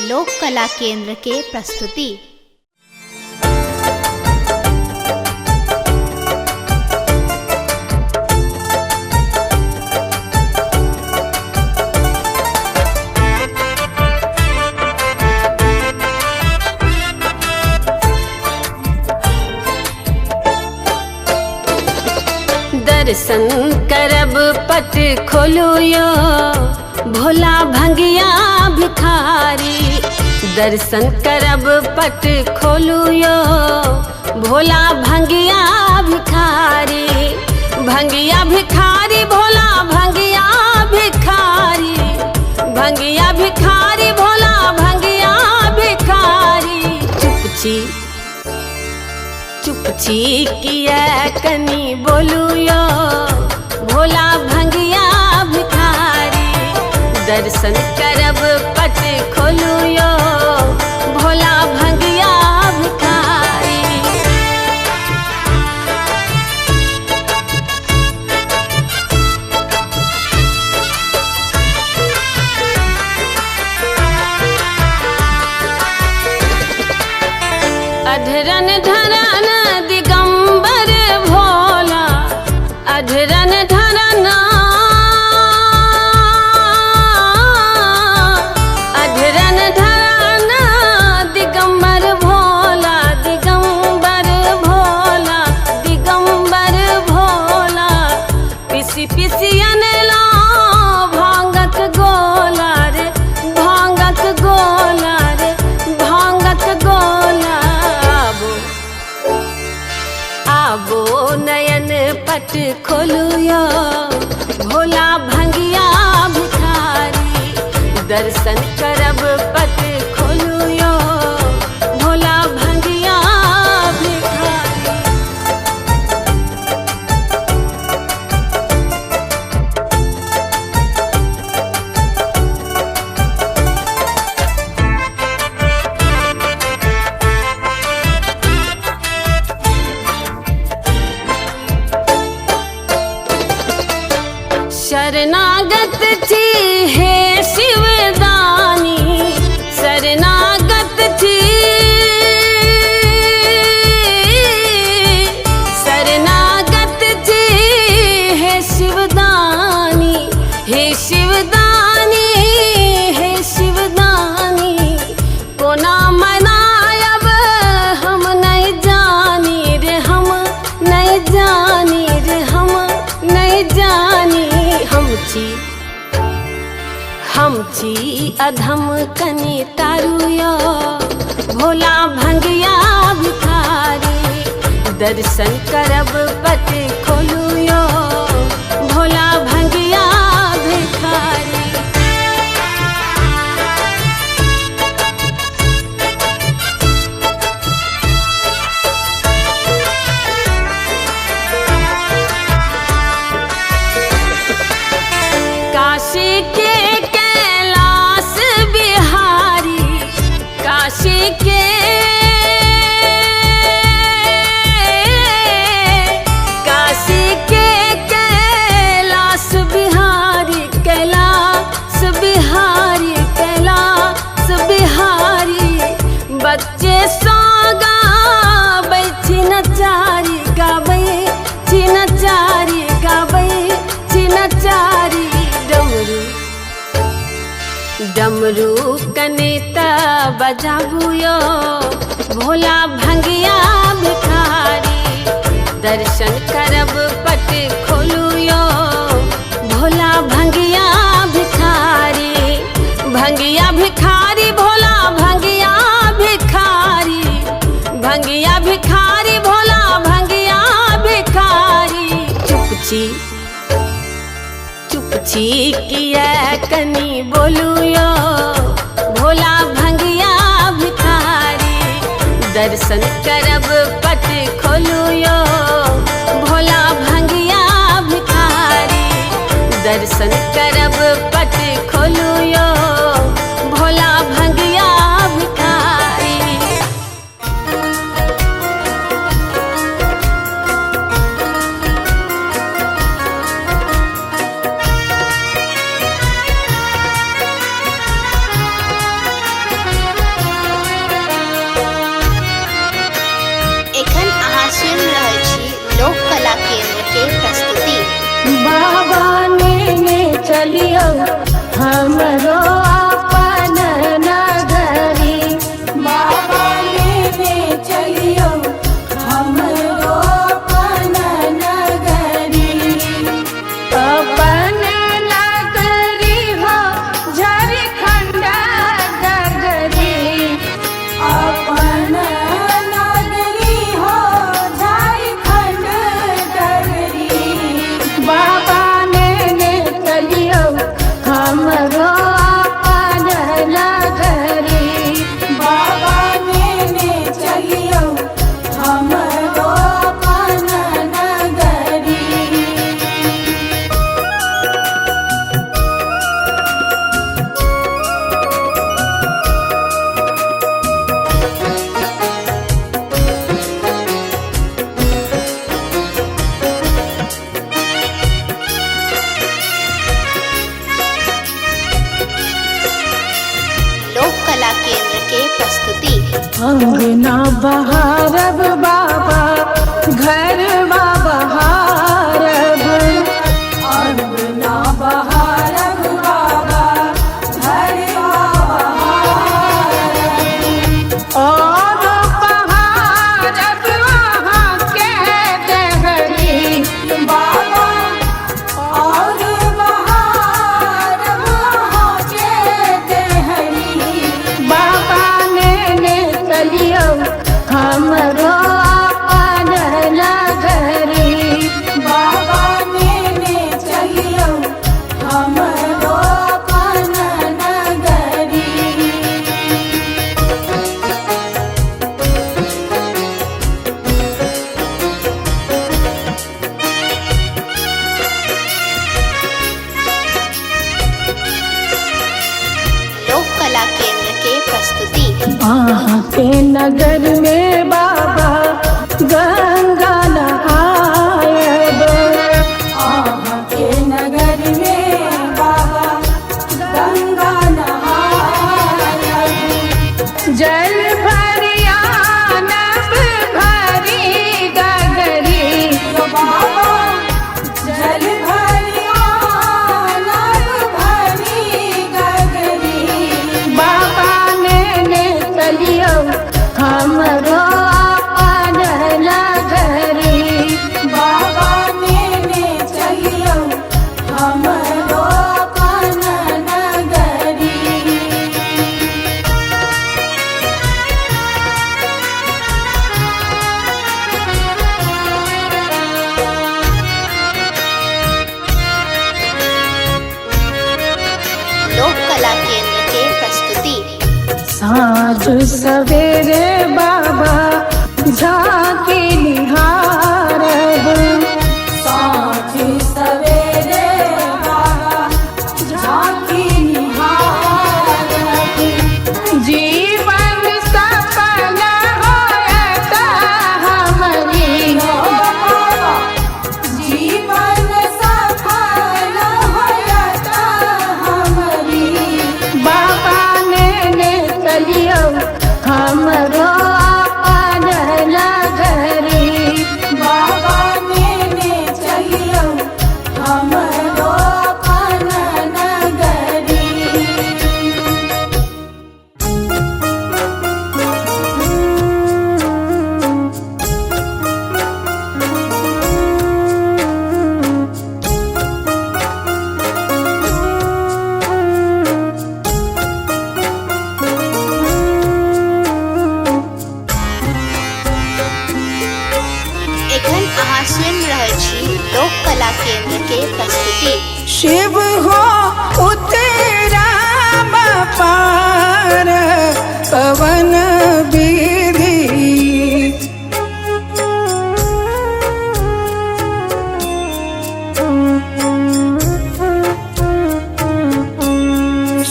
लोक कला केंद्र के प्रस्तुति। दर्शन करब पट खोलू यो भोला भंगिया भिखारी। दर्शन करब पट खोलू यो भोला भंगिया भिखारी। भंगिया भिखारी भोला भंगिया भिखारी। भंगिया भिखारी भोला भंगिया भिखारी। चुपची किया कनी बोलू यो भोला भंगिया भिखारी। दर्शन करब पट खोलू यो भोला भंगिया भिखारी। अधरन धरन दिगंबर भोला। अधरन धरन अधरन धरन दिगंबर भोला। दिगंबर भोला दिगंबर भोला। पिसी पिसी अनला भांगक गोला रे भांगक गोला रे भांगक गोला। आबो नयन पट खोलू यो भोला भंगिया भिखारी। दर्शन करब पट खोलू यो भोला भंगिया भिखारी। शरणागत छी हे शिवदानी। शरणागत छी शरणागत छी हे शिवदानी। हे शिवदानी हे शिवदानी। कोना मनायब हम नहीं जानी रे हम नहीं जानी रे हम नहीं जानी। हम छी अधम कनी तारू यो भोला भंगिया भिखारी। दर्शन करब पट खोलू यो भोला भंगिया भिखारी। काशी के कैलाश बिहारी। काशी के काशी के कैलाश बिहारी। कैलाश बिहारी कैलाश बिहारी। बच्चे सो गाबै छी नचारी गाबै छी नचारी गाबै छी नचारी। डमरू कनेता बजाबू यो भोला भंगिया भिखारी। दर्शन करब पट खोलू यो भोला भंगिया भिखारी। भंगिया भिखारी भोला भंगिया भिखारी। भंगिया भिखारी भोला भंगिया भिखारी। चुपची किया कनी बोलू यो भोला भंगिया भिखारी। दर्शन करब पट खोलू यो भोला भंगिया भिखारी। दर्शन करब पट खोलू यो भोला भंगिया भिखारी। अंगना बहारब बाबा घरवा बहारब, अंगना बहारब बाबा घरवा बहारब, और बहारब वहाँ के देहरी बाबा, और बहारब वहाँ के देहरी बाबा ने चलियो हमरो अपन नगरी, बाबा ने चलियो हमरो अपन नगरी। लोक कला केंद्र के प्रस्तुति। वहाँ के नगर में बाबा गंगा नहायब, वहाँ के नगर में बाबा गंगा नहायब, जल भरिया नब भरी गगरी बाबा, जल भरिया नब भरी गगरी बाबा ने चलियो हमरो अपन नगरी, बाबा ने चलियो हमरो अपन नगरी। लोक कला केंद्र के प्रस्तुति। साँझ सवेरे बाबा झांकी निहारब, साँझ सवेरे बाबा झांकी निहारब, जीवन सफल होयत हमरी बाबा, जीवन सफल होयत हमरी बाबा ने चलियो हमरो अपन नगरी, बाबा ने चलियो हमरो अपन नगरी। एखन अहाँ सुनि रहल छी लोक कला केंद्र के प्रस्तुति। शिव हो उतराम पार पवन विधि,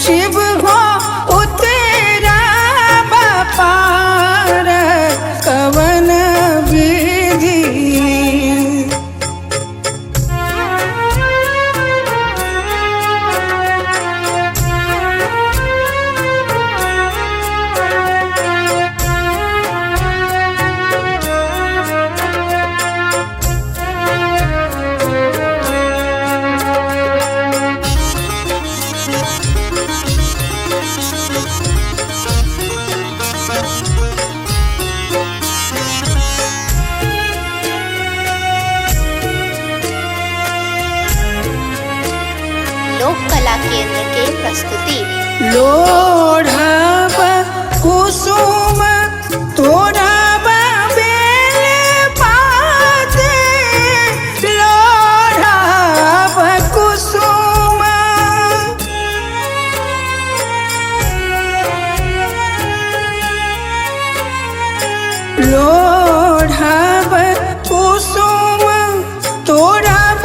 शिव हो उतराम पार पवन विधि, लोक कला केंद्र के प्रस्तुति। लोढ़ब कुसुम तोड़ब बेल पात, लोढ़ब कुसुम लोढ़ब कुसुम तोड़ब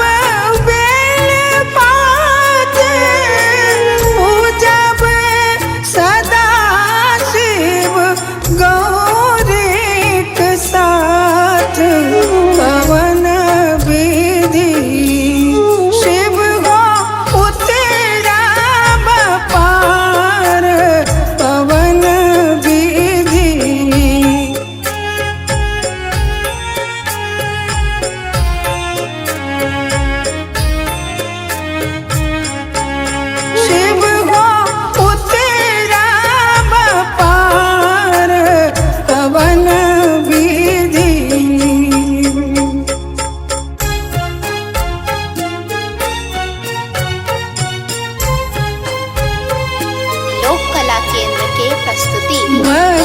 बेल पात, पूजब सदा शिव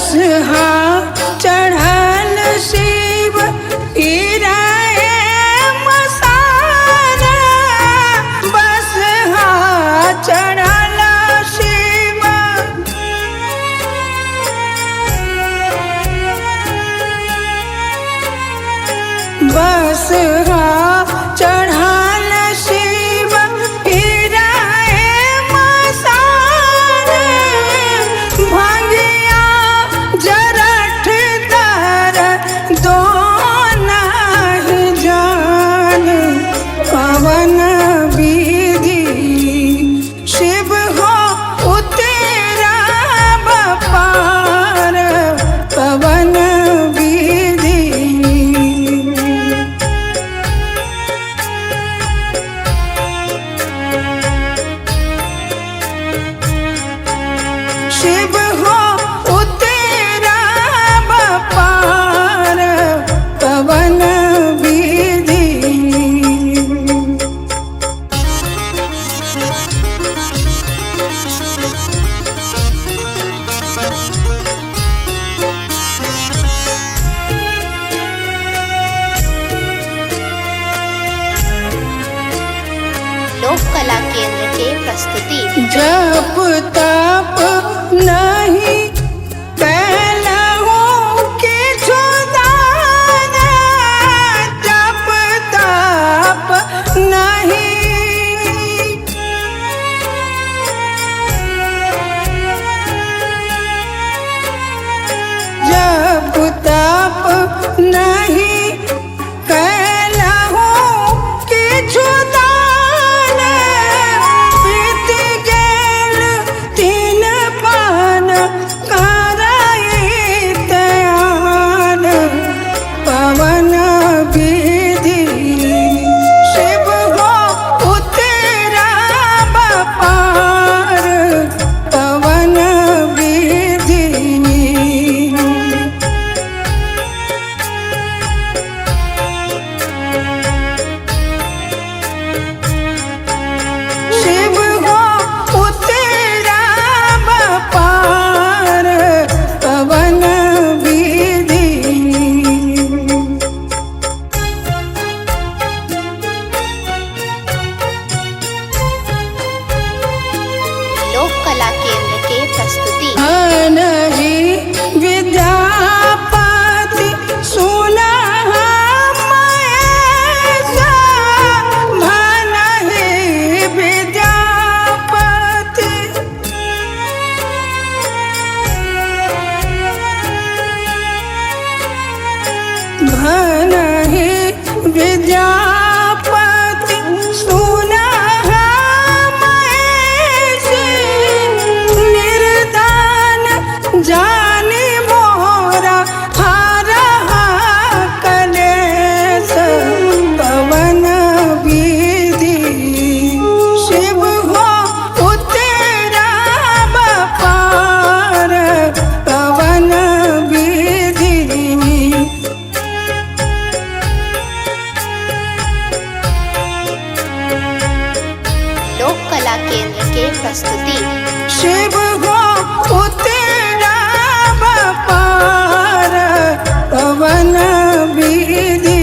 बस चढ़ल शिव गिराए मसान बस चढ़ल शिव बस चढ़ल शिव गिराए मसान भंगिया जरठ दर दो नहीं जान पवन विधि शिव हो उतेरा बपार पवन विधि शिव हो उतेरा बपार पवन विधि लोक कला केंद्र के प्रस्तुति जप तप नहीं कैलहु के जुदान जप तप नहीं जप तप नहीं कैलहु के जुदान बीत गेल तीन पान कराई तयान पवन विधि शिव हो उतेरा बपार पवन विधि शिव हो उतेरा बपार पवन विधि लोक कला केंद्र के प्रस्तुति अनहि विद्यापति सुना महेश भनहि विद्यापति भनहि विद्यापति सुना महेश निर्दान जानी मोरा हरहा कलेश पवन विधि शिव हो उतेरा बपार पवन विधि लोक कला केंद्र के प्रस्तुति शिव हो उतेरा बपार पवन विधि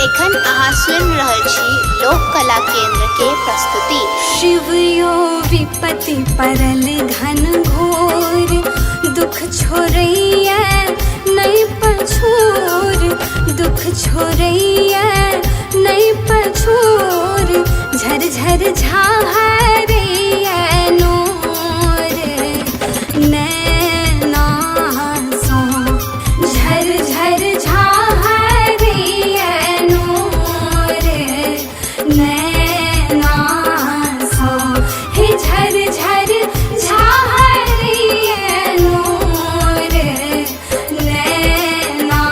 एखन अहाँ सुनि रहल छी लोक कला केंद्र के प्रस्तुति शिव यो विपत्ति परल घन घोर दुख छोड़ैया नहीं पछोर दुख छोड़ैया नहीं पछोर झर झर झाहरैया नोर नैना सो झर झर झाहरैया नोर नैना सो हे झर झर झाहरैया नोर नैना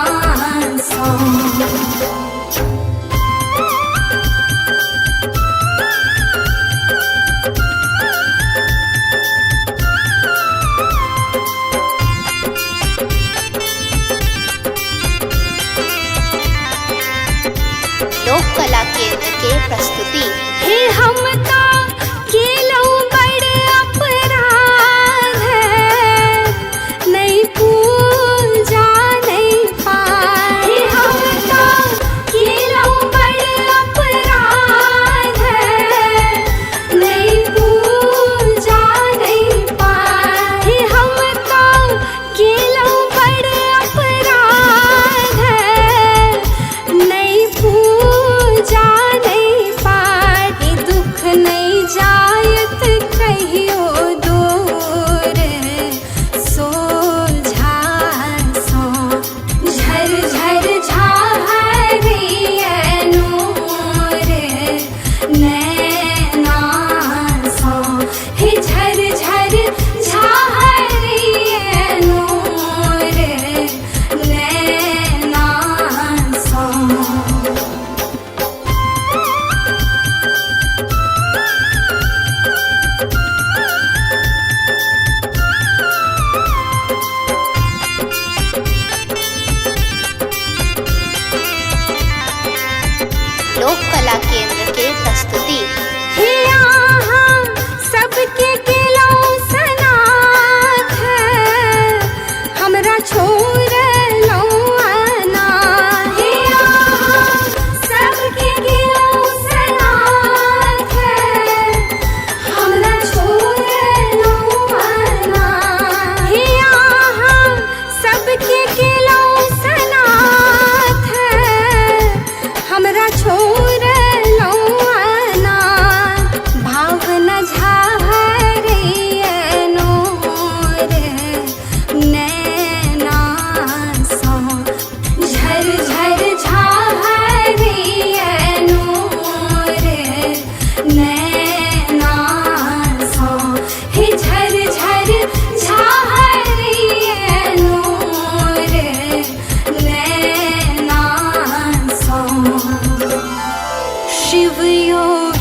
सो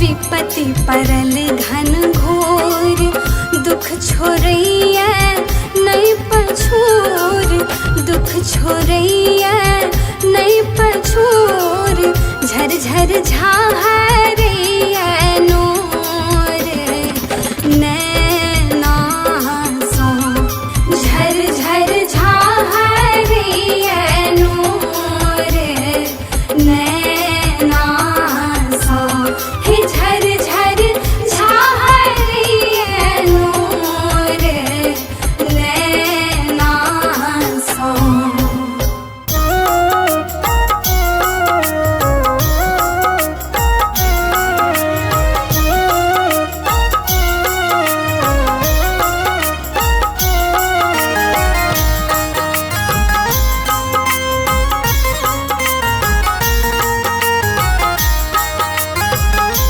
विपत्ति परल घन घोर, दुख छोड़ैया नहीं पछोर, दुख छोड़ैया नहीं पछोर, झर झर झाहरैया नोर नैना सो, झर झर झाहरैया नोर नैना सो, हे झर झर झाहरैया नोर नैना सो।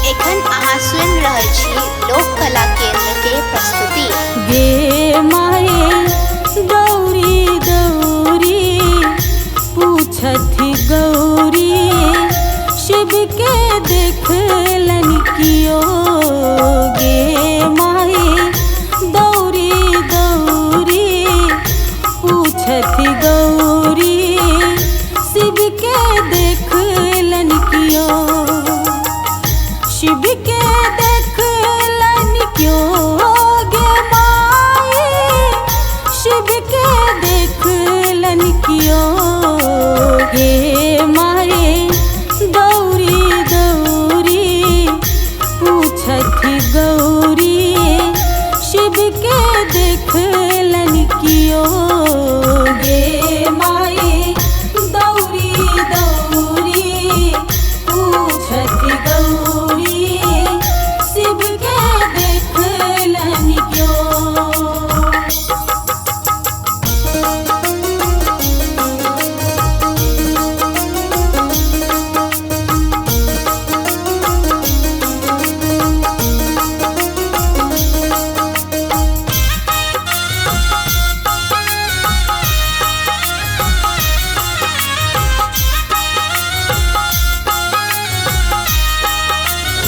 एखन अहाँ सुनि रहल छी लोक कला केंद्र के प्रस्तुति। गे माए गौरी गौरी पूछथि गौरी, शिव के देखलन कियो। गे माए गौरी गौरी पूछथि गौरी, शिव के देखलन कियो। शिव के देखलन क्यों गे माए, शिव के देखलन क्यों गे माए गौरी गौरी पूछथि गौरी, शिव के देखलन क्यों गे माए गौरी गौरी पूछथि गौरी, शिव के देखलन क्यों।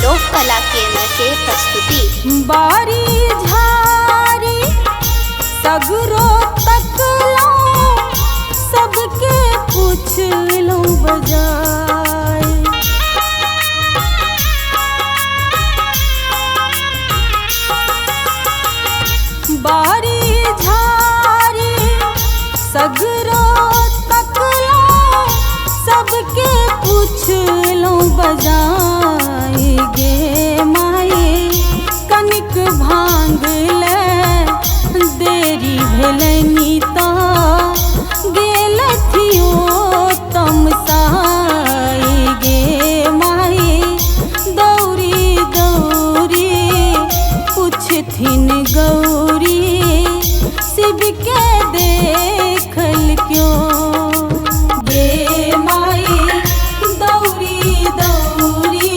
लोक कला केंद्र के प्रस्तुति। बारी झारी सगरो तकलो, सबके पूछलो बजाय। बारी झारी सगरो तकलो, सबके पूछलो बजाय। गे माए कनिक भांग ले देरी भेलनि तो गेलथियो तमसाय। गे माए गौरी गौरी पूछथिन गौरी, शिव के देखल क्यों गे माए गौरी गौरी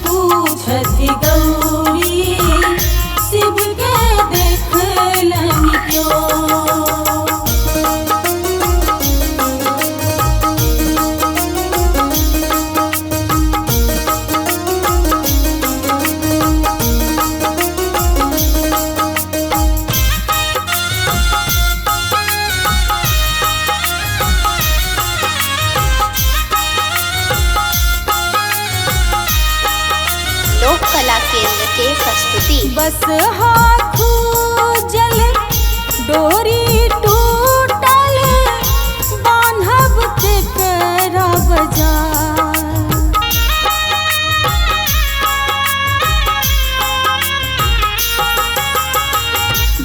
पूछथि गौरी, शिव के देखलन क्यों। लोक कला केंद्र के प्रस्तुति। बस हाथू जल डोरी टूटल, बान्हब के करा बजार।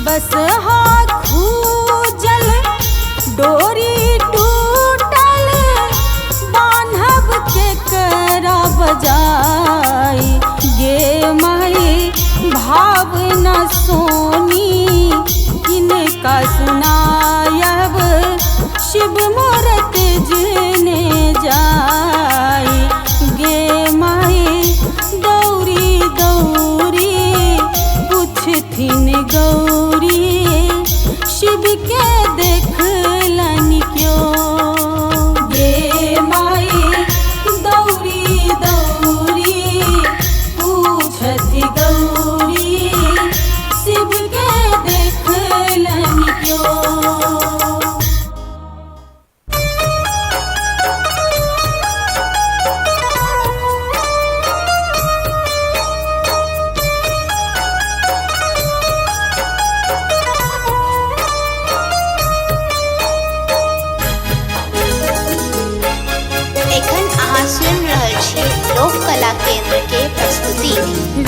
बस हाथू जल डोरी टूटल, बान्हब के करा बजाय। गे माए भावना सोनी किनका सुनायब, शिव मूरत जने जाय। गे माए गौरी गौरी पूछथिन गौरी, शिव के देखलन क्यों गे माए गौरी गौरी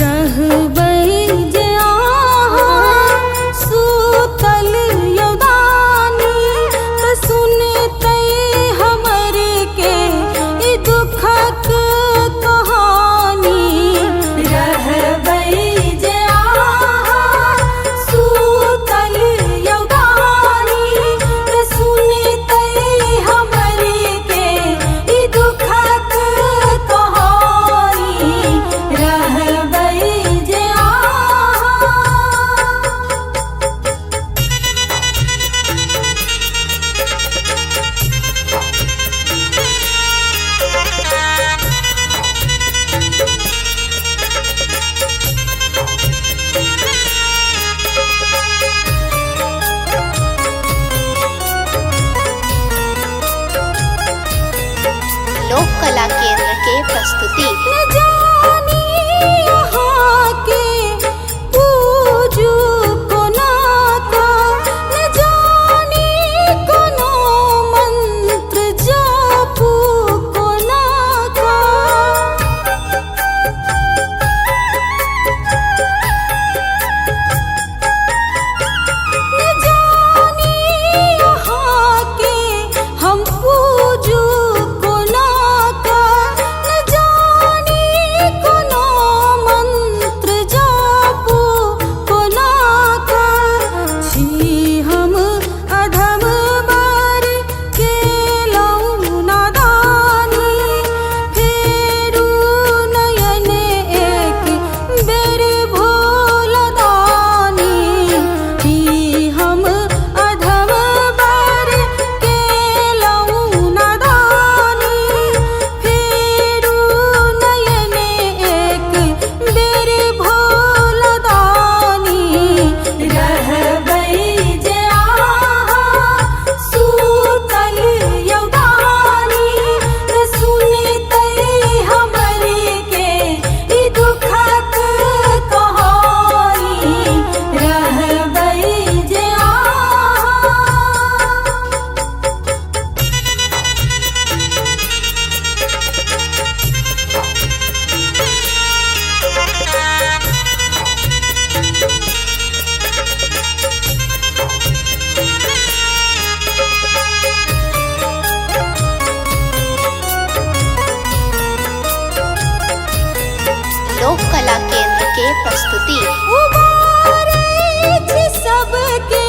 रहबै जे अहाँ सुतल यौदानी त सुनतै हमर के ई दुखक कहानी। रहबै जे अहाँ सुतल यौदानी त सुनतै हमर के ई दुखक कहानी। रहबै जे अहाँ लोक कला केंद्र के प्रस्तुति। न जानी यहाँ के पूजू कोना का, न जानी कोनो मंत्र जापू कोना का। न जानी यहाँ के हम पूजू कोना का, न जानी कोनो मंत्र जापू कोना का। छी हम अधम बर केलहुँ नादानी, फेरू नयन एक बेर भोलदानी। ही हम अधम बर केलहुँ नादानी, फेरू नयन एक बेर भोलदानी। रहबै जे अहाँ सुतल यौदानी त सुनतै हमर के ई दुखक कहानी। रहबै जे अहाँ लोक कला केंद्र के प्रस्तुति। उबारै छी सबके